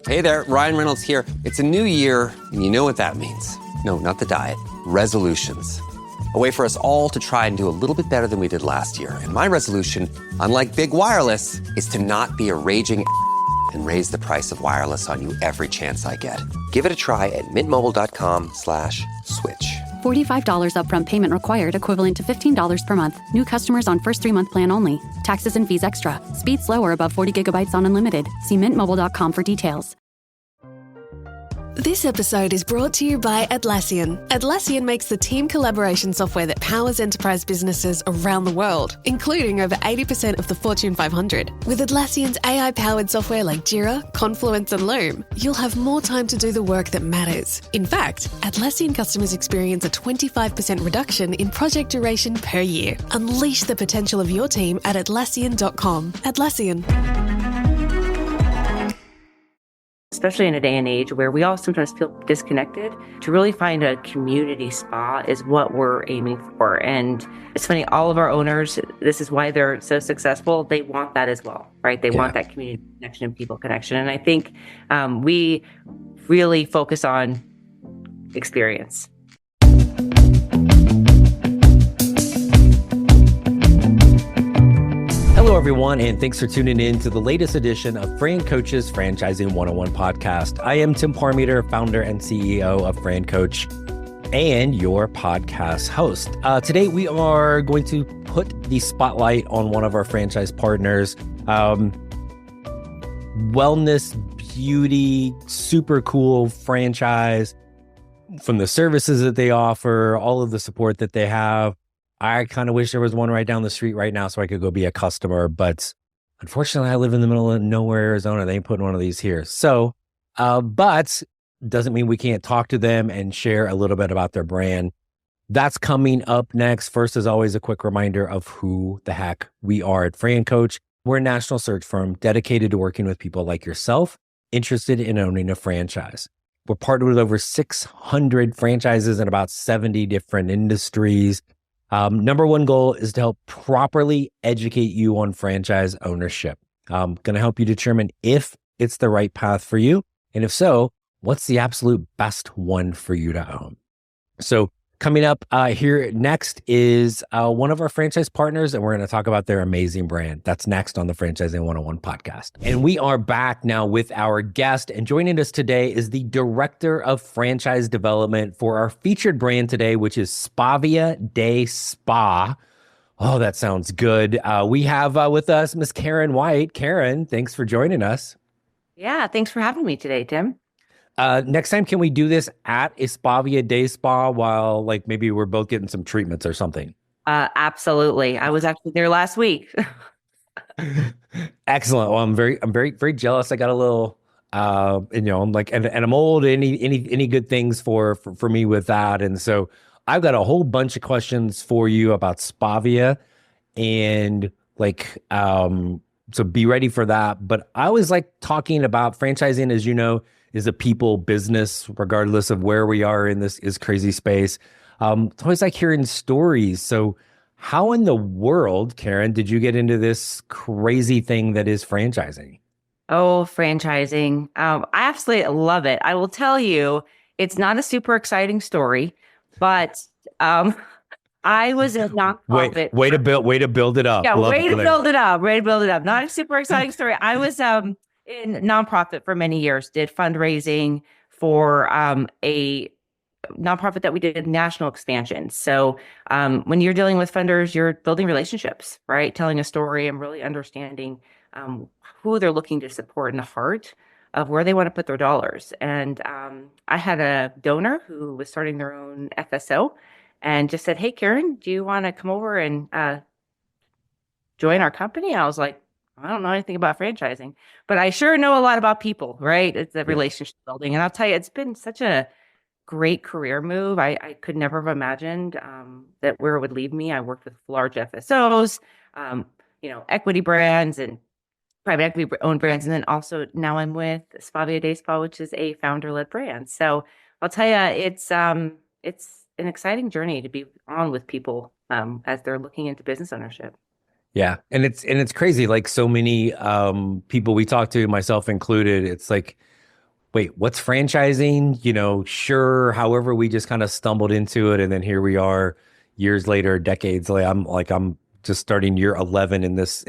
Hey there, Ryan Reynolds here. It's a new year, and you know what that means. No, not the diet. Resolutions. A way for us all to try and do a little bit better than we did last year. And my resolution, unlike big wireless, is to not be a raging and raise the price of wireless on you every chance I get. Give it a try at mintmobile.com/switch. $45 upfront payment required, equivalent to $15 per month. New customers on first 3-month plan only. Taxes and fees extra. Speed slower above 40 gigabytes on unlimited. See mintmobile.com for details. This episode is brought to you by Atlassian. Atlassian makes the team collaboration software that powers enterprise businesses around the world, including over 80% of the Fortune 500. With Atlassian's AI-powered software like Jira, Confluence, and Loom, you'll have more time to do the work that matters. In fact, Atlassian customers experience a 25% reduction in project duration per year. Unleash the potential of your team at Atlassian.com. Atlassian. Especially in a day and age where we all sometimes feel disconnected, to really find a community spa is what we're aiming for. And it's funny, all of our owners, this is why they're so successful. They want that as well, right? They want that community connection and people connection. And I think we really focus on experience. Hello, everyone, and thanks for tuning in to the latest edition of FranCoach's Franchising 101 podcast. I am Tim Parmeter, founder and CEO of FranCoach and your podcast host. Today, we are going to put the spotlight on one of our franchise partners, wellness, beauty, super cool franchise. From the services that they offer, all of the support that they have. I kind of wish there was one right down the street right now so I could go be a customer. But unfortunately, I live in the middle of nowhere, Arizona. They ain't putting one of these here. So, but doesn't mean we can't talk to them and share a little bit about their brand. That's coming up next. First, as always, a quick reminder of who the heck we are at FranCoach. We're a national search firm dedicated to working with people like yourself, interested in owning a franchise. We're partnered with over 600 franchises in about 70 different industries. Number one goal is to help properly educate you on franchise ownership. Going to help you determine if it's the right path for you. And if so, what's the absolute best one for you to own? So coming up here next is one of our franchise partners, and we're going to talk about their amazing brand. That's next on the Franchising 101 podcast. And we are back now with our guest, and joining us today is the Director of Franchise Development for our featured brand today, which is Spavia Day Spa. Oh, that sounds good. We have with us Miss Karen White. Karen, thanks for joining us. Yeah, thanks for having me today, Tim. Next time, can we do this at a Spavia Day Spa while maybe we're both getting some treatments or something? Absolutely. I was actually there last week. Excellent. Well, I'm very jealous. I got a little, I'm like, and I'm old. Any good things for me with that? And so I've got a whole bunch of questions for you about Spavia, and so be ready for that. But I always like talking about franchising, as you know, is a people business, regardless of where we are in this is crazy space. It's always like hearing stories. So how in the world, Karen, did you get into this crazy thing that is franchising? Oh, franchising. I absolutely love it. I will tell you, it's not a super exciting story, but I was a nonprofit. Way to build it up. Yeah, way to build it up. Not a super exciting story. I was in nonprofit for many years, did fundraising for a nonprofit that we did national expansion. So when you're dealing with funders, you're building relationships, right? Telling a story and really understanding who they're looking to support in the heart of where they want to put their dollars. And I had a donor who was starting their own FSO and just said, "Hey, Karen, do you want to come over and join our company?" I was like, I don't know anything about franchising, but I sure know a lot about people, right? It's the relationship building. And I'll tell you, it's been such a great career move. I could never have imagined that where it would lead me. I worked with large FSOs, equity brands and private equity owned brands. And then also now I'm with Spavia Day Spa, which is a founder-led brand. So I'll tell you, it's an exciting journey to be on with people as they're looking into business ownership. Yeah. And it's crazy. Like so many people we talk to, myself included, it's like wait, what's franchising? Sure. However, we just kind of stumbled into it, and then here we are, years later, decades later. I'm just starting year 11 in this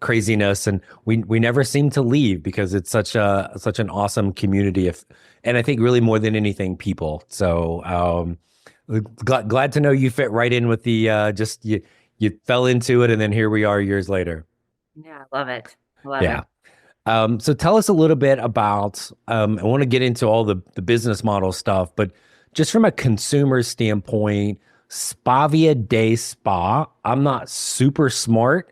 craziness, and we never seem to leave because it's such an awesome community. And I think really more than anything, people. So glad to know you fit right in with the just you fell into it, and then here we are years later. Yeah, I love it. I love Yeah. it. So tell us a little bit about, I want to get into all the business model stuff, but just from a consumer standpoint, Spavia Day Spa, I'm not super smart,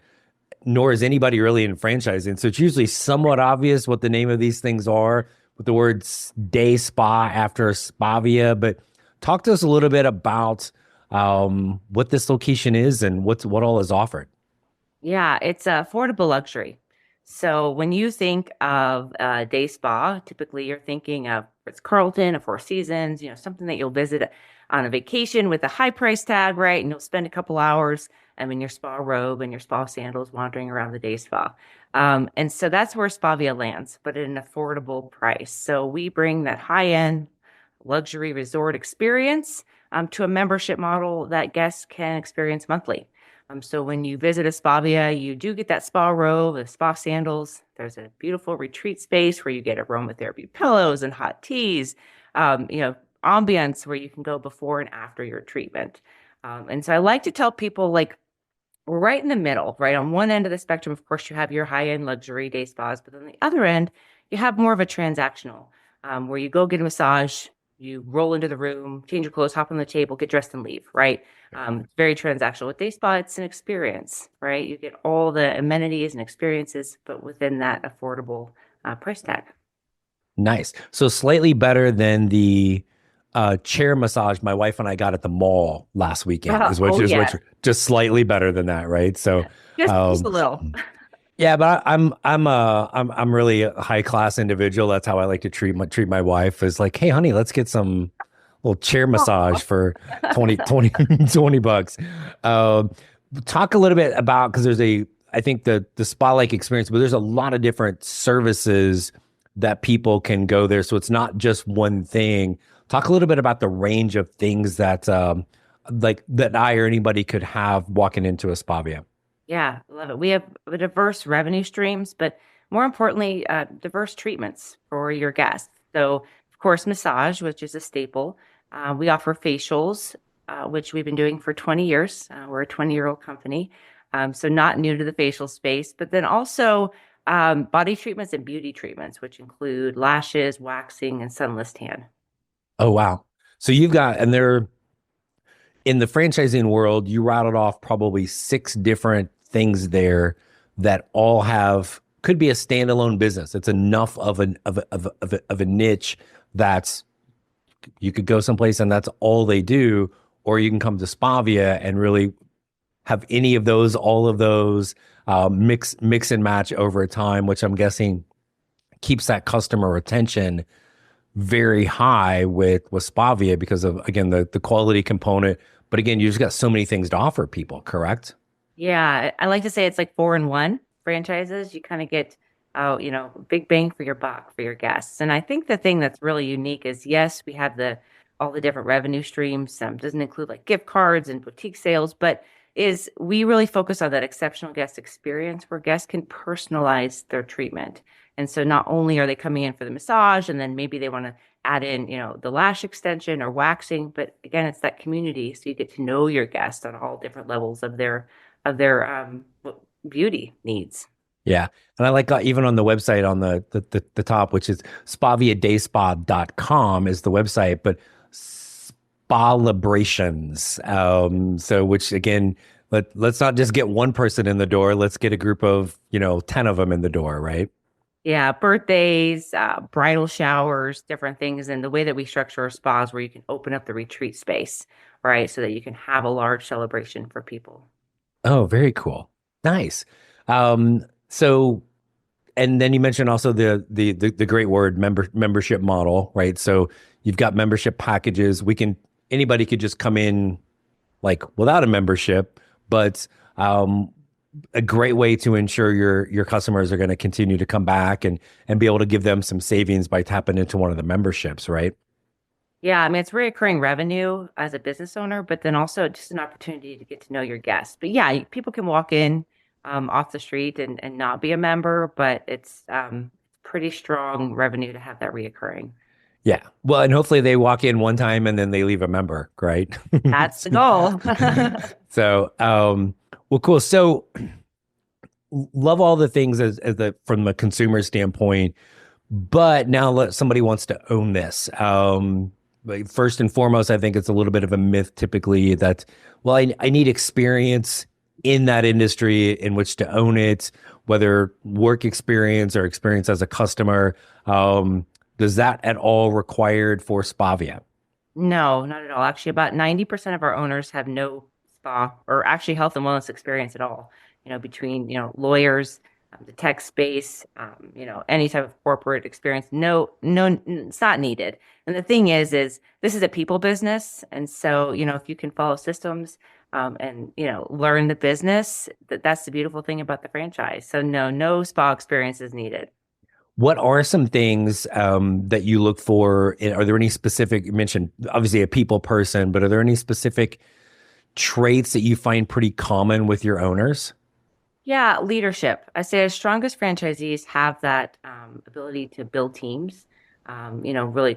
nor is anybody really in franchising. So it's usually somewhat obvious what the name of these things are with the words day spa after Spavia. But talk to us a little bit about what this location is and what all is offered. Yeah, it's affordable luxury. So when you think of a day spa, typically you're thinking of Ritz-Carlton, a Four Seasons, something that you'll visit on a vacation with a high price tag, right? And you'll spend a couple hours in your spa robe and your spa sandals wandering around the day spa. And so that's where Spavia lands, but at an affordable price. So we bring that high-end luxury resort experience to a membership model that guests can experience monthly. So when you visit a Spavia, you do get that spa robe, the spa sandals. There's a beautiful retreat space where you get aromatherapy pillows and hot teas, ambience where you can go before and after your treatment. And so I like to tell people, like, we're right in the middle, right? On one end of the spectrum, of course, you have your high-end luxury day spas, but on the other end, you have more of a transactional, where you go get a massage, you roll into the room, change your clothes, hop on the table, get dressed and leave, right? Very transactional. With day spa, it's an experience, right? You get all the amenities and experiences, but within that affordable price tag. Nice. So slightly better than the chair massage my wife and I got at the mall last weekend Yeah. Just slightly better than that, right? So Just a little. yeah, but I'm really a high class individual. That's how I like to treat my wife, is like, hey honey, let's get some little chair massage for 20 bucks. Talk a little bit about, because I think the spa like experience, but there's a lot of different services that people can go there. So it's not just one thing. Talk a little bit about the range of things that like that I or anybody could have walking into a Spavia. Yeah, I love it. We have diverse revenue streams, but more importantly, diverse treatments for your guests. So, of course, massage, which is a staple. We offer facials, which we've been doing for 20 years. We're a 20-year-old company, so not new to the facial space. But then also body treatments and beauty treatments, which include lashes, waxing, and sunless tan. Oh wow. So you've got, and they're in the franchising world, you rattled off probably 6 different things there that all could be a standalone business. It's enough of a niche that's, you could go someplace and that's all they do, or you can come to Spavia and really have any of those, all of those, mix and match over time, which I'm guessing keeps that customer retention very high with Spavia because of, again, the quality component. But again, you just got so many things to offer people, correct? Yeah, I like to say it's like 4-in-1 franchises. You kind of get, big bang for your buck for your guests. And I think the thing that's really unique is, yes, we have all the different revenue streams. Doesn't include like gift cards and boutique sales, but is we really focus on that exceptional guest experience where guests can personalize their treatment. And so not only are they coming in for the massage, and then maybe they want to add in, the lash extension or waxing, but again, it's that community. So you get to know your guests on all different levels of their beauty needs. Yeah. And I like, even on the website on the top, which is spaviadayspa.com is the website, but Spalibrations. So which again, let's not just get one person in the door. Let's get a group of, 10 of them in the door, right? Yeah, birthdays, bridal showers, different things. And the way that we structure our spas where you can open up the retreat space, right? So that you can have a large celebration for people. Oh, very cool. Nice. So, and then you mentioned also the great word membership model, right? So you've got membership packages. Anybody could just come in like without a membership, but a great way to ensure your customers are going to continue to come back and be able to give them some savings by tapping into one of the memberships, right? Yeah, I mean, it's recurring revenue as a business owner, but then also just an opportunity to get to know your guests. But yeah, people can walk in off the street and not be a member, but it's pretty strong revenue to have that reoccurring. Yeah. Well, and hopefully they walk in one time and then they leave a member, right? That's the goal. So, well, cool. So love all the things as from the consumer standpoint, but now somebody wants to own this. Like first and foremost, I think it's a little bit of a myth typically that, well, I need experience in that industry in which to own it, whether work experience or experience as a customer. Does that at all required for Spavia? No, not at all. Actually, about 90% of our owners have no spa or actually health and wellness experience at all. Between, lawyers, the tech space, any type of corporate experience. No, it's not needed. And the thing is this is a people business. And so, if you can follow systems, and, learn the business, that's the beautiful thing about the franchise. So no spa experience is needed. What are some things that you look for? Are there any specific, you mentioned obviously a people person, but are there any specific traits that you find pretty common with your owners? Yeah, leadership. I say our strongest franchisees have that ability to build teams, really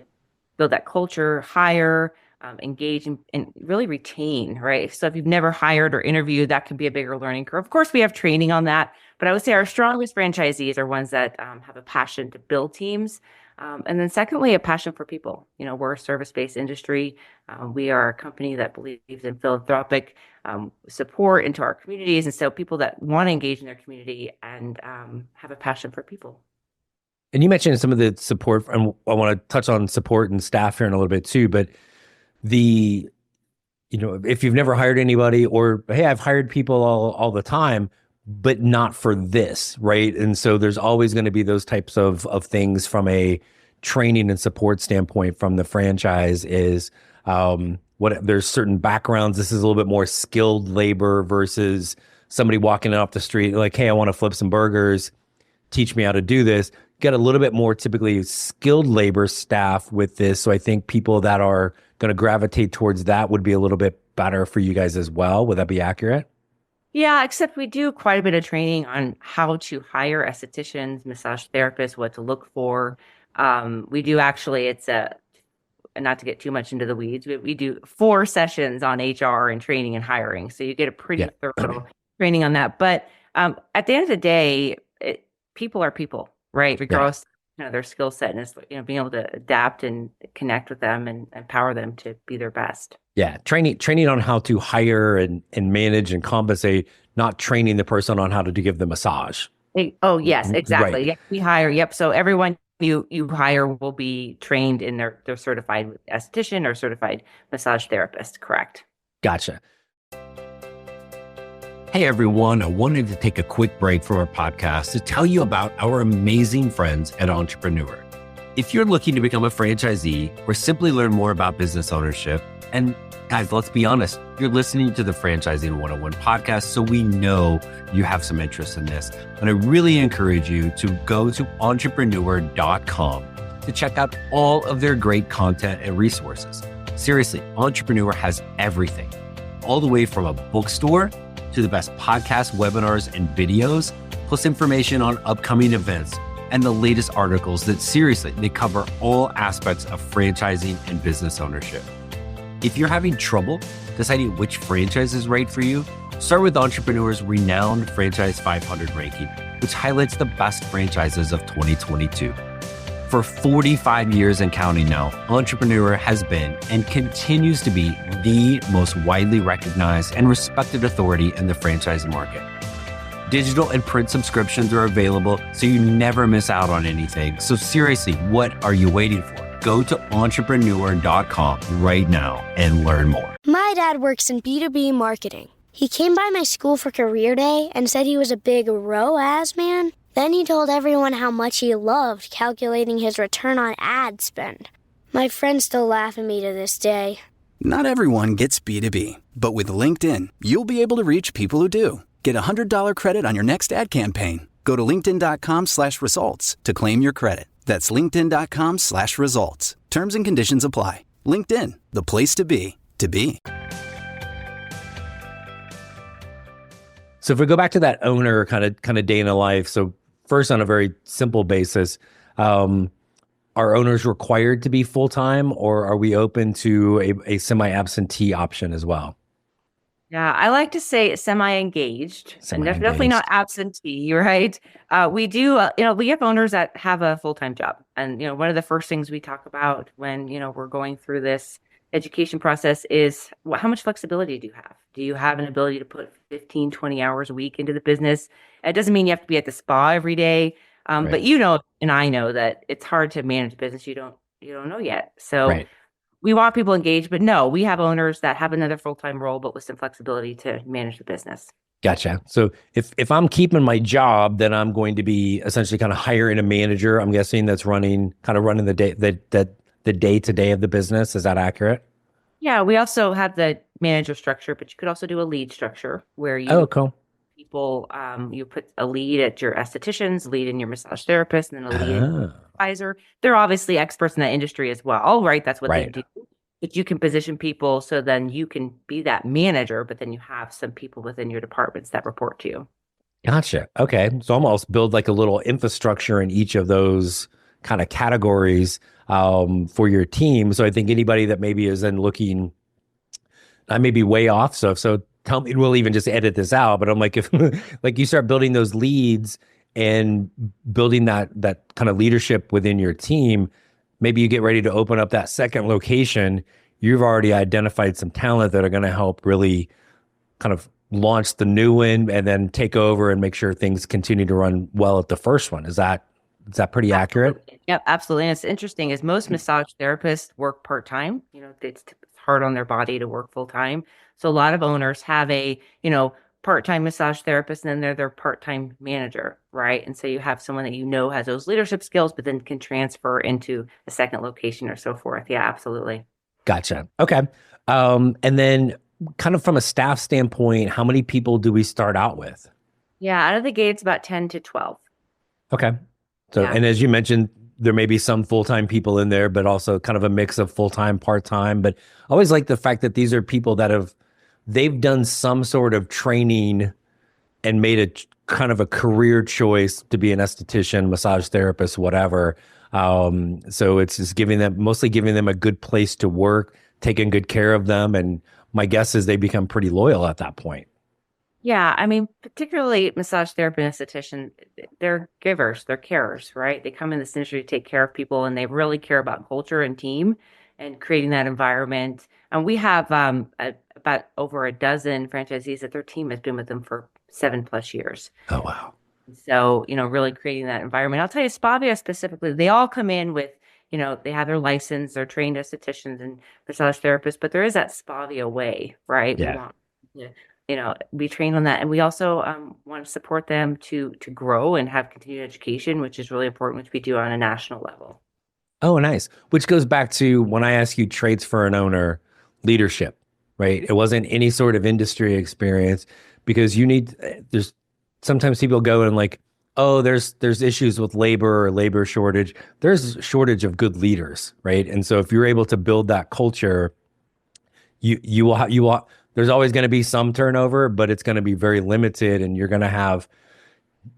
build that culture, hire, engage, and really retain, right? So if you've never hired or interviewed, that can be a bigger learning curve. Of course, we have training on that, but I would say our strongest franchisees are ones that have a passion to build teams. And then secondly, a passion for people. We're a service-based industry. We are a company that believes in philanthropic support into our communities. And so people that want to engage in their community and have a passion for people. And you mentioned some of the support, and I want to touch on support and staff here in a little bit too, but if you've never hired anybody or, hey, I've hired people all the time, but not for this, right? And so there's always going to be those types of things from a training and support standpoint from the franchise is there's certain backgrounds. This is a little bit more skilled labor versus somebody walking off the street like, hey, I want to flip some burgers. Teach me how to do this. Get a little bit more typically skilled labor staff with this. So I think people that are going to gravitate towards that would be a little bit better for you guys as well. Would that be accurate? Yeah, except we do quite a bit of training on how to hire estheticians, massage therapists, what to look for. We do actually, and not to get too much into the weeds, but we do 4 sessions on HR and training and hiring. So you get a pretty thorough training on that. But at the end of the day, people are people, right? Regardless their skill set, and it's, being able to adapt and connect with them and empower them to be their best. Yeah. Training on how to hire and manage and compensate, not training the person on how to give the massage. Oh, yes, exactly. Right. Yeah, we hire. Yep. So everyone you hire will be trained in their certified esthetician or certified massage therapist. Correct. Gotcha. Hey everyone, I wanted to take a quick break from our podcast to tell you about our amazing friends at Entrepreneur. If you're looking to become a franchisee or simply learn more about business ownership, and guys, let's be honest, you're listening to the Franchising 101 podcast, so we know you have some interest in this. And I really encourage you to go to entrepreneur.com to check out all of their great content and resources. Seriously, Entrepreneur has everything, all the way from a bookstore to the best podcasts, webinars, and videos, plus information on upcoming events and the latest articles that seriously, they cover all aspects of franchising and business ownership. If you're having trouble deciding which franchise is right for you, start with Entrepreneur's renowned Franchise 500 ranking, which highlights the best franchises of 2022. For 45 years and counting now, Entrepreneur has been and continues to be the most widely recognized and respected authority in the franchise market. Digital and print subscriptions are available, so you never miss out on anything. So seriously, what are you waiting for? Go to entrepreneur.com right now and learn more. My dad works in B2B marketing. He came by my school for career day and said he was a big ROAS man. Then he told everyone how much he loved calculating his return on ad spend. My friends still laugh at me to this day. Not everyone gets B2B, but with LinkedIn, you'll be able to reach people who do. Get $100 credit on your next ad campaign. Go to linkedin.com/results to claim your credit. That's linkedin.com/results. Terms and conditions apply. LinkedIn, the place to be, to be. So if we go back to that owner kind of day in the life, so first on a very simple basis, are owners required to be full-time, or are we open to a semi-absentee option as well? Yeah, I like to say semi-engaged, and definitely not absentee, right? We do, we have owners that have a full-time job. And, one of the first things we talk about when, we're going through this education process is how much flexibility do you have? Do you have an ability to put 15, 20 hours a week into the business? It doesn't mean you have to be at the spa every day. Right. But and I know that it's hard to manage business you don't know yet. So Right. we want people engaged, but no, we have owners that have another full-time role, but with some flexibility to manage the business. Gotcha. So if I'm keeping my job, then I'm going to be essentially kind of hiring a manager, I'm guessing, that's running the day, the day-to-day of the business. Is that accurate? Yeah, we also have the manager structure, but you could also do a lead structure where Cool. people, you put a lead at your estheticians, lead in your massage therapist, and then a lead advisor. They're obviously experts in that industry as well, right? That's what they do. But you can position people so then you can be that manager, but then you have some people within your departments that report to you. Gotcha. Okay. So almost build like a little infrastructure in each of those kind of categories for your team. So I think anybody that maybe is then looking, I may be way off. So tell me, we'll even just edit this out. But I'm like, if like you start building those leads and building that kind of leadership within your team, maybe you get ready to open up that second location. You've already identified some talent that are going to help really kind of launch the new one and then take over and make sure things continue to run well at the first one. Is that pretty accurate? Yep, absolutely. And it's interesting is most massage therapists work part-time. It's hard on their body to work full-time. So a lot of owners have a, part-time massage therapist, and then they're their part-time manager, right? And so you have someone that has those leadership skills, but then can transfer into a second location or so forth. Yeah, absolutely. Gotcha. Okay. And then kind of from a staff standpoint, how many people do we start out with? Yeah, out of the gate, it's about 10 to 12. Okay. So, Yeah. And as you mentioned, there may be some full-time people in there, but also kind of a mix of full-time, part-time. But I always like the fact that these are people that they've done some sort of training and made a kind of a career choice to be an esthetician, massage therapist, whatever. So it's just mostly giving them a good place to work, taking good care of them. And my guess is they become pretty loyal at that point. Yeah, I mean, particularly massage therapist and esthetician, they're givers, they're carers, right? They come in this industry to take care of people, and they really care about culture and team and creating that environment. And we have about over a dozen franchisees that their team has been with them for 7+ years. Oh, wow. So, really creating that environment. I'll tell you, Spavia specifically, they all come in with, they have their license, they're trained estheticians and massage therapists, but there is that Spavia way, right? Yeah. We train on that. And we also want to support them to grow and have continued education, which is really important, which we do on a national level. Oh, nice. Which goes back to when I ask you traits for an owner, leadership, right? It wasn't any sort of industry experience, because there's sometimes people go and like, oh, there's issues with labor or labor shortage. There's a shortage of good leaders, right? And so if you're able to build that culture, you will there's always going to be some turnover, but it's going to be very limited, and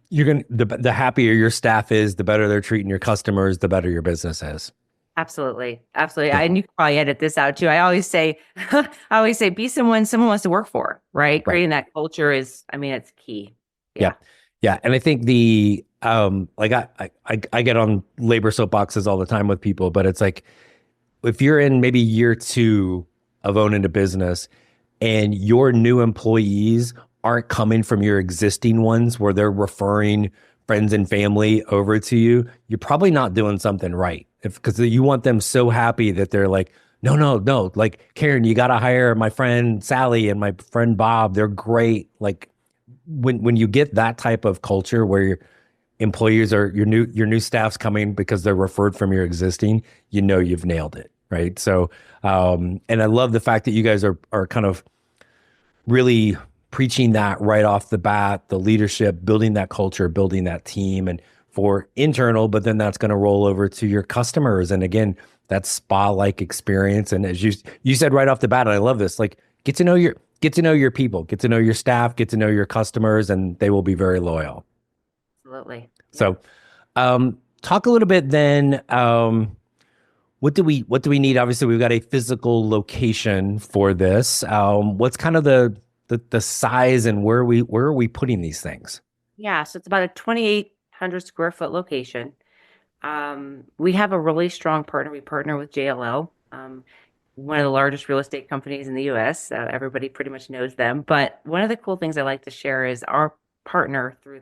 the happier your staff is, the better they're treating your customers, the better your business is. Absolutely. Absolutely. And you can probably edit this out too. I always say, be someone wants to work for, right? Creating that culture is, it's key. Yeah. And I think I get on labor soapboxes all the time with people, but it's like, if you're in maybe year 2 of owning a business and your new employees aren't coming from your existing ones where they're referring friends and family over to you, you're probably not doing something right. Because you want them so happy that they're like, no, like, Karen, you got to hire my friend Sally and my friend Bob. They're great. Like, when you get that type of culture where your employees are your new staff's coming because they're referred from your existing, you've nailed it, right? So, and I love the fact that you guys are kind of really preaching that right off the bat, the leadership, building that culture, building that team, and for internal, but then that's going to roll over to your customers. And again, that spa-like experience. And as you said right off the bat, and I love this, like get to know your people, get to know your staff, get to know your customers, and they will be very loyal. Absolutely. So talk a little bit then. What do we need? Obviously, we've got a physical location for this. What's kind of the size and where are we putting these things? Yeah, so it's about a 2,800 square foot location. We have a really strong partner. We partner with JLL, one of the largest real estate companies in the US. Everybody pretty much knows them. But one of the cool things I like to share is our partner through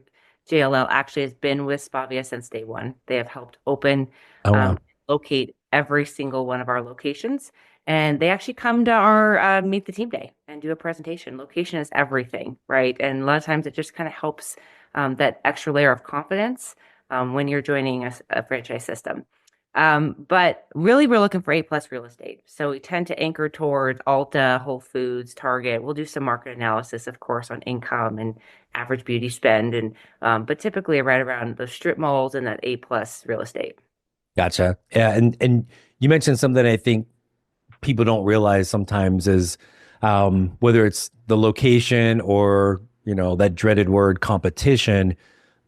JLL actually has been with Spavia since day one. They have helped open, Wow. locate every single one of our locations. And they actually come to our Meet the Team Day and do a presentation. Location is everything, right? And a lot of times it just kind of helps that extra layer of confidence when you're joining a franchise system. But really, we're looking for A+ real estate. So we tend to anchor towards Ulta, Whole Foods, Target. We'll do some market analysis, of course, on income and average beauty spend, and but typically right around the strip malls and that A+ real estate. Gotcha. Yeah, and you mentioned something I think people don't realize sometimes is whether it's the location or that dreaded word competition.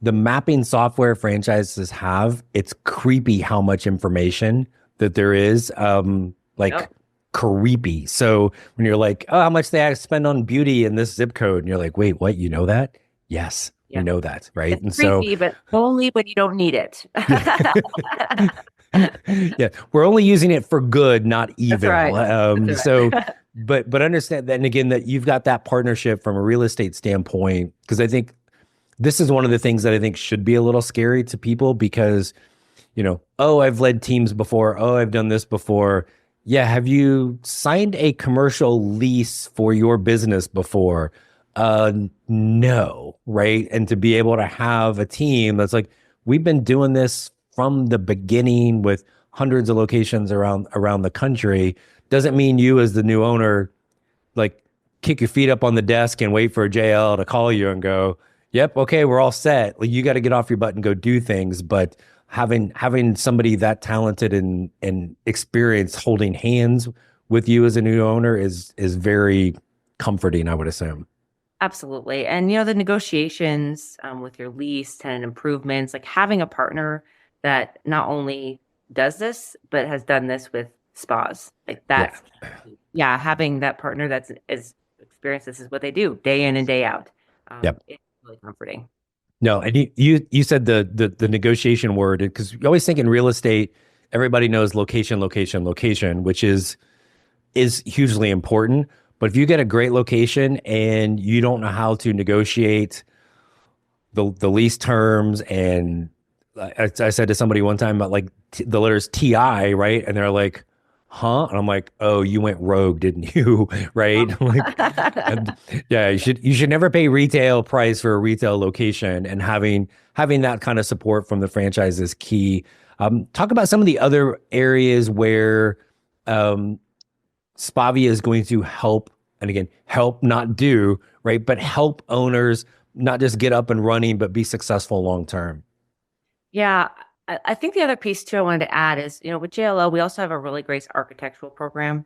The mapping software franchises have, it's creepy how much information that there is, Yep. creepy. So when you're like, oh, how much they spend on beauty in this zip code? And you're like, wait, what? You know that? Yes, we Yeah. know that, right? It's And creepy, but only when you don't need it. yeah, we're only using it for good, not evil. right. That's So, right. but understand that, and again, that you've got that partnership from a real estate standpoint, because I think this is one of the things that I think should be a little scary to people because, oh, I've led teams before. Oh, I've done this before. Yeah. Have you signed a commercial lease for your business before? No. Right. And to be able to have a team that's like, we've been doing this from the beginning with hundreds of locations around the country doesn't mean you as the new owner, like kick your feet up on the desk and wait for a JL to call you and go, yep, okay, we're all set. Like, you got to get off your butt and go do things. But having somebody that talented and experienced holding hands with you as a new owner is very comforting, I would assume. Absolutely. And, the negotiations with your lease, tenant improvements, like having a partner that not only does this, but has done this with spas. Like that's, yeah, having that partner that's as experienced, this is what they do day in and day out. Yep. It's really comforting. No, and you said the negotiation word, because you always think in real estate, everybody knows location, which is hugely important. But if you get a great location and you don't know how to negotiate the lease terms, and I said to somebody one time about like the letters TI, right? And they're like, huh? And I'm like, oh, you went rogue, didn't you? Right? Yeah, you should never pay retail price for a retail location, and having that kind of support from the franchise is key. Talk about some of the other areas where Spavia is going to help, and again, help, not do, right? But help owners not just get up and running, but be successful long term. Yeah. I think the other piece too I wanted to add is, with JLL, we also have a really great architectural program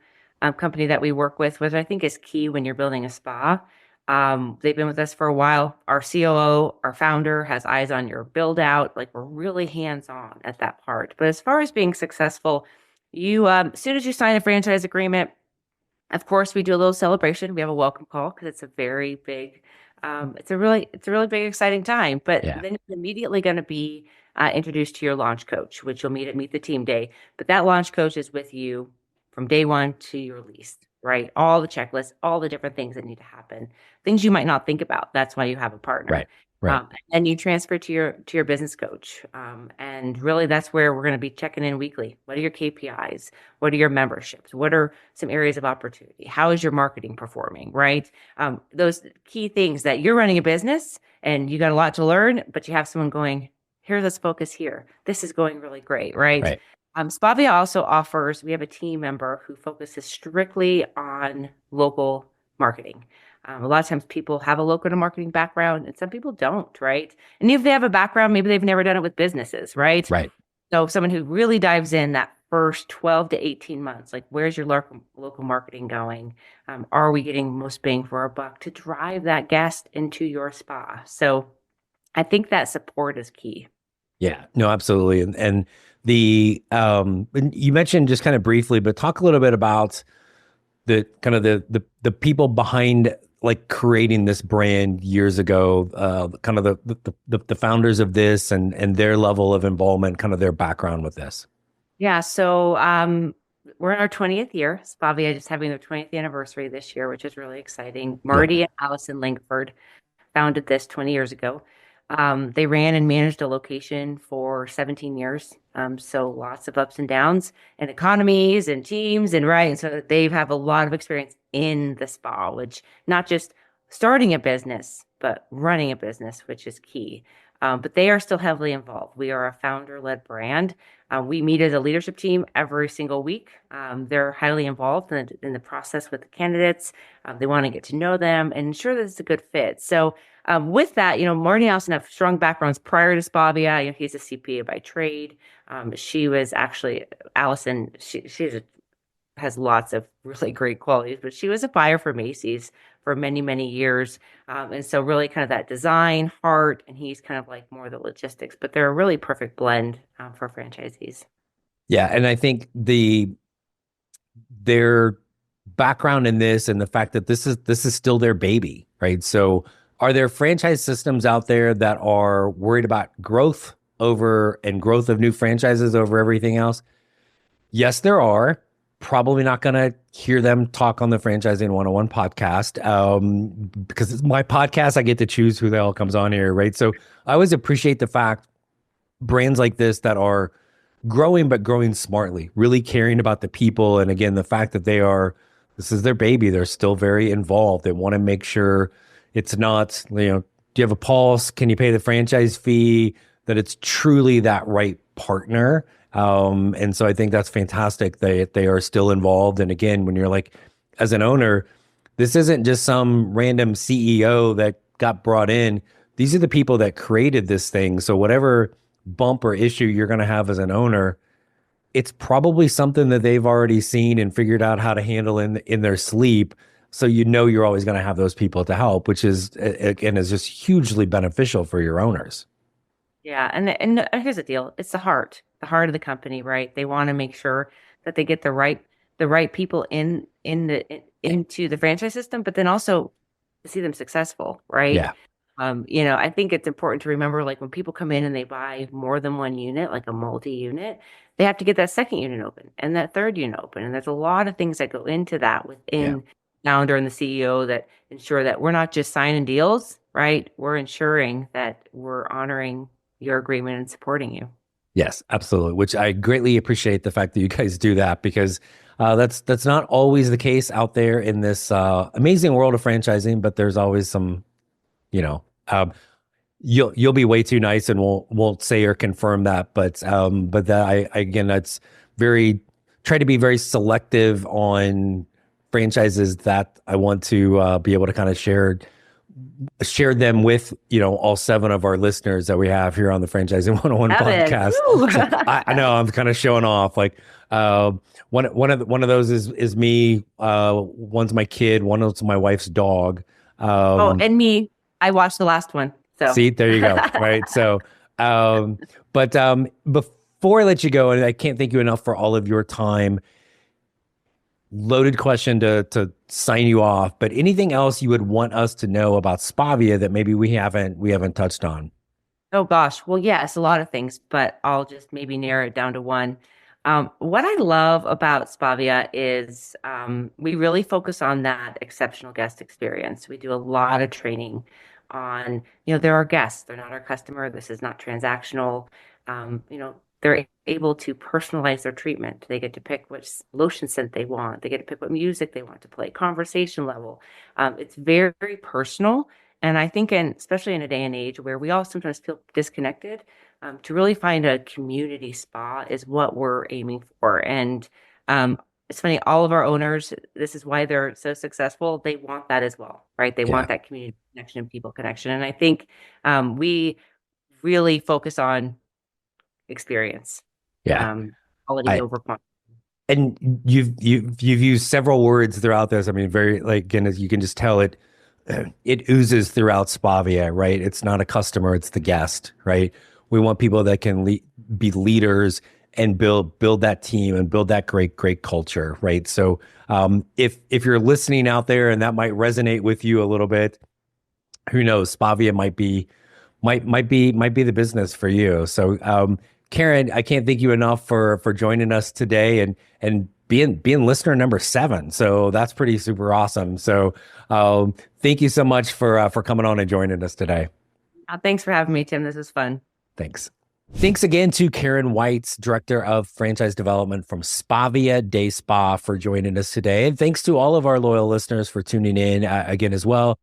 company that we work with, which I think is key when you're building a spa. They've been with us for a while. Our COO, our founder, has eyes on your build out. Like, we're really hands-on at that part. But as far as being successful, you as soon as you sign a franchise agreement, of course, we do a little celebration. We have a welcome call because it's a very big, it's a really big, exciting time. But Yeah. then you're immediately going to be introduced to your launch coach, which you'll meet at Meet the Team Day. But that launch coach is with you from day one to your lease, right? All the checklists, all the different things that need to happen, things you might not think about. That's why you have a partner. Right. Right. And you transfer to your business coach. And really that's where we're going to be checking in weekly. What are your KPIs? What are your memberships? What are some areas of opportunity? How is your marketing performing, right? Those key things that you're running a business and you got a lot to learn, but you have someone going, here's let's focus here. This is going really great, right? Right. Spavia also offers, we have a team member who focuses strictly on local marketing. A lot of times people have a local marketing background and some people don't, right? And if they have a background, maybe they've never done it with businesses, right? Right. So someone who really dives in that first 12 to 18 months, like where's your local marketing going? Are we getting most bang for our buck to drive that guest into your spa? So I think that support is key. Yeah, no, absolutely. And the and you mentioned just kind of briefly, but talk a little bit about the kind of the people behind like creating this brand years ago, kind of the founders of this and their level of involvement, kind of their background with this. Yeah, so we're in our 20th year. Spavia just having their 20th anniversary this year, which is really exciting. Marty and Allison Langford founded this 20 years ago. They ran and managed a location for 17 years. So lots of ups and downs and economies and teams and right. And so they have a lot of experience in the spa, which not just starting a business, but running a business, which is key. But they are still heavily involved. We are a founder-led brand. We meet as a leadership team every single week. They're highly involved in the process with the candidates. They want to get to know them and ensure that it's a good fit. So with that, Marty and Allison have strong backgrounds prior to Spavia. He's a CPA by trade. She was actually, Allison, has lots of really great qualities, but she was a buyer for Macy's for many, many years. And so really kind of that design heart, and he's kind of like more the logistics, but they're a really perfect blend for franchisees. Yeah. And I think their background in this and the fact that this is still their baby, right? So are there franchise systems out there that are worried about growth of new franchises over everything else? Yes, there are. Probably not going to hear them talk on the Franchising 101 podcast because it's my podcast. I get to choose who the hell comes on here, right? So I always appreciate the fact brands like this that are growing, but growing smartly, really caring about the people. And again, the fact that this is their baby. They're still very involved. They want to make sure it's not, do you have a pulse? Can you pay the franchise fee? That it's truly that right partner. And so I think that's fantastic that they are still involved. And again, when you're like, as an owner, this isn't just some random CEO that got brought in. These are the people that created this thing. So whatever bump or issue you're going to have as an owner, it's probably something that they've already seen and figured out how to handle in their sleep. So you're always going to have those people to help, which is, again, is just hugely beneficial for your owners. Yeah, and here's the deal: it's the heart of the company, right? They want to make sure that they get the right people into the franchise system, but then also to see them successful, right? Yeah. I think it's important to remember, like when people come in and they buy more than one unit, like a multi-unit, they have to get that second unit open and that third unit open, and there's a lot of things that go into that within founder and the CEO that ensure that we're not just signing deals, right? We're ensuring that we're honoring your agreement and supporting you. Yes, absolutely. Which I greatly appreciate the fact that you guys do that because that's not always the case out there in this amazing world of franchising. But there's always some, you'll be way too nice and won't say or confirm that. But that that's try to be very selective on franchises that I want to be able to kind of share them with, all 7 of our listeners that we have here on the Franchising 101 podcast. So I know I'm kind of showing off. Like one of those is me. One's my kid. One is my wife's dog. And me. I watched the last one. So see, there you go. Right. So, but before I let you go, and I can't thank you enough for all of your time. Loaded question to sign you off, but anything else you would want us to know about Spavia that maybe we haven't touched on? Oh gosh, well, yes, a lot of things, but I'll just maybe narrow it down to one. What I love about Spavia is we really focus on that exceptional guest experience. We do a lot of training on, they're our guests, they're not our customer. This is not transactional. They're able to personalize their treatment. They get to pick which lotion scent they want. They get to pick what music they want to play, conversation level. It's very, very personal. And I think, especially in a day and age where we all sometimes feel disconnected, to really find a community spa is what we're aiming for. And it's funny, all of our owners, this is why they're so successful. They want that as well, right? They want that community connection and people connection. And I think we really focus on experience. Quality over quantity. And you've used several words throughout this. I mean, very, like, again, as you can just tell, it oozes throughout Spavia, right? It's not a customer, it's the guest, right? We want people that can be leaders and build that team and build that great culture, right? So if you're listening out there and that might resonate with you a little bit, who knows? Spavia might be the business for you. So Karen, I can't thank you enough for joining us today and being listener number 7. So that's pretty super awesome. So thank you so much for coming on and joining us today. Thanks for having me, Tim. This was fun. Thanks. Thanks again to Karen Whites, Director of Franchise Development from Spavia Day Spa, for joining us today. And thanks to all of our loyal listeners for tuning in again as well.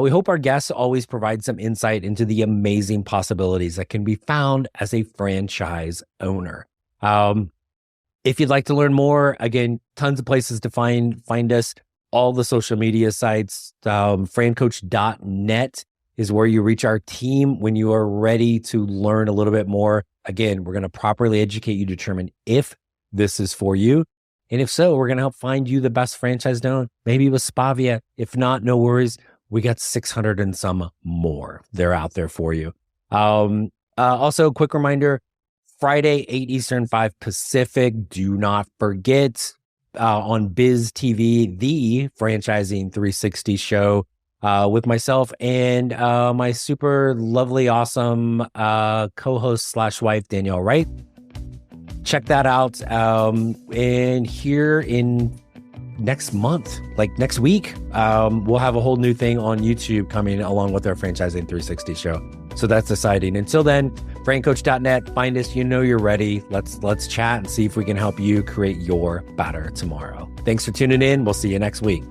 We hope our guests always provide some insight into the amazing possibilities that can be found as a franchise owner. If you'd like to learn more, again, tons of places to find us. All the social media sites, FranCoach.net is where you reach our team when you are ready to learn a little bit more. Again, we're going to properly educate you, determine if this is for you. And if so, we're going to help find you the best franchise known, maybe with Spavia. If not, no worries. We got 600 and some more. They're out there for you. Also, quick reminder, Friday, 8 Eastern, 5 Pacific. Do not forget on Biz TV, the Franchising 360 show with myself and my super lovely, awesome co-host / wife, Danielle Wright. Check that out. And here in next month, like next week, we'll have a whole new thing on YouTube coming along with our Franchising 360 show. So that's exciting. Until then, FranCoach.net, find us. You know you're ready. Let's chat and see if we can help you create your better tomorrow. Thanks for tuning in. We'll see you next week.